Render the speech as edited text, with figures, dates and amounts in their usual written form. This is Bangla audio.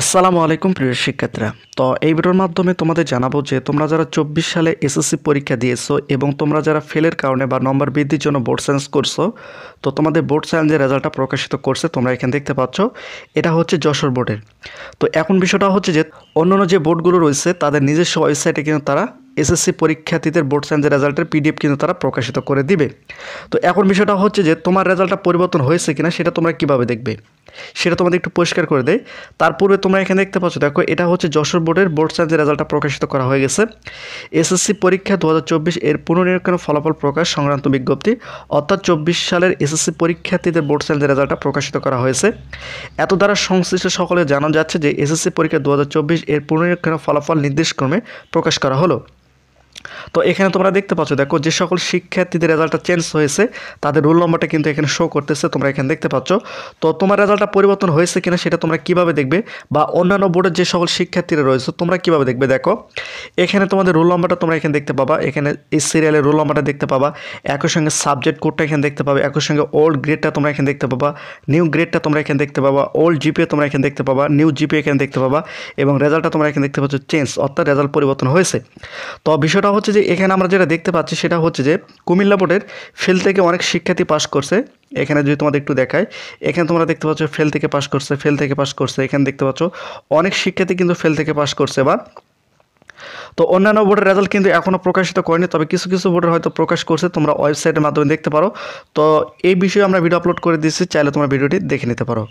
আসসালামু আলাইকুম প্রিয় শিক্ষার্থীরা। তো এই ভিডিওর মাধ্যমে তোমাদের জানাবো যে তোমরা যারা 24 সালে এসএসসি পরীক্ষা দিয়েছো এবং তোমরা যারা ফেলের কারণে বা নম্বর বৃদ্ধির জন্য বোর্ড সায়েন্স করছো, তো তোমাদের বোর্ড সায়েন্সের রেজাল্টটা প্রকাশিত করছে, তোমরা এখানে দেখতে পাচ্ছ। এটা হচ্ছে যশোর বোর্ডের। তো এখন বিষয়টা হচ্ছে যে অন্যান্য যে বোর্ডগুলো রয়েছে তাদের নিজস্ব ওয়েবসাইটে কিন্তু তারা এসএসসি পরীক্ষার্থীদের বোর্ড সায়েন্সের রেজাল্টের পিডিএফ কিন্তু তারা প্রকাশিত করে দিবে। তো এখন বিষয়টা হচ্ছে যে তোমার রেজাল্টটা পরিবর্তন হয়েছে কিনা সেটা তোমরা কিভাবে দেখবে, সেটা তোমাদের একটু পরিষ্কার করে দেয়। তার পূর্বে তোমরা এখানে দেখতে পাচ্ছ, দেখো এটা হচ্ছে যশোর বোর্ডের বোর্ড সায়েন্সের রেজাল্টটা প্রকাশিত করা হয়ে গেছে। এসএসসি পরীক্ষা 2024 এর পুনর্নিরীক্ষণ ফলাফল প্রকাশ সংক্রান্ত বিজ্ঞপ্তি, অর্থাৎ 24 সালের এসএসসি পরীক্ষার্থীদের বোর্ড সায়েন্সের রেজাল্টটা প্রকাশিত করা হয়েছে। এত দ্বারা সংশ্লিষ্ট সকলে জানা যাচ্ছে যে এসএসসি পরীক্ষা 2024 এর পুনর্নিরীক্ষণ ফলাফল নির্দেশক্রমে প্রকাশ করা হলো। তো এখানে তোমরা দেখতে পাচ্ছ, দেখো যে সকল শিক্ষার্থীদের রেজাল্টটা চেঞ্জ হয়েছে তাদের রোল নম্বরটা কিন্তু এখানে শো করতেছে, তোমরা এখানে দেখতে পাচ্ছ। তো তোমার রেজাল্টটা পরিবর্তন হয়েছে কিনা সেটা তোমরা কিভাবে দেখবে, বা অন্যান্য বোর্ডের যে সকল শিক্ষার্থীরা রয়েছে তোমরা কিভাবে দেখবে, দেখো এখানে তোমাদের রোল নম্বরটা তোমরা এখানে দেখতে পাবা, এখানে এই সিরিয়ালের রোল নম্বরটা দেখতে পাবা, একই সঙ্গে সাবজেক্ট কোডটা এখানে দেখতে পাবে, একই সঙ্গে ওল্ড গ্রেডটা তোমরা এখানে দেখতে পাবা, নিউ গ্রেডটা তোমরা এখানে দেখতে পাবা, ওল্ড জিপিএ তোমরা এখানে দেখতে পাবা, নিউ জিপিএ এখানে দেখতে পাবা, এবং রেজাল্টটা তোমরা এখানে দেখতে পাচ্ছ চেঞ্জ, অর্থাৎ রেজাল্ট পরিবর্তন হয়েছে। তো বিষয়টা হচ্ছে যে এখানে আমরা যেটা দেখতে পাচ্ছি সেটা হচ্ছে যে কুমিল্লা বোর্ডের ফেল থেকে অনেক শিক্ষার্থী পাস করছে। এখানে যদি তোমাদের একটু দেখায়, এখানে তোমরা দেখতে পাচ্ছ ফেল থেকে পাস করছে, ফেল থেকে পাস করছে, এখানে দেখতে পাচ্ছ অনেক শিক্ষার্থী কিন্তু ফেল থেকে পাস করছে। বা তো অন্যান্য বোর্ডের রেজাল্ট কিন্তু এখনও প্রকাশিত করেনি, তবে কিছু কিছু বোর্ডের হয়তো প্রকাশ করছে, তোমরা ওয়েবসাইটের মাধ্যমে দেখতে পারো। তো এই বিষয়ে আমরা ভিডিও আপলোড করে দিচ্ছি, চাইলে তোমরা ভিডিওটি দেখে নিতে পারো।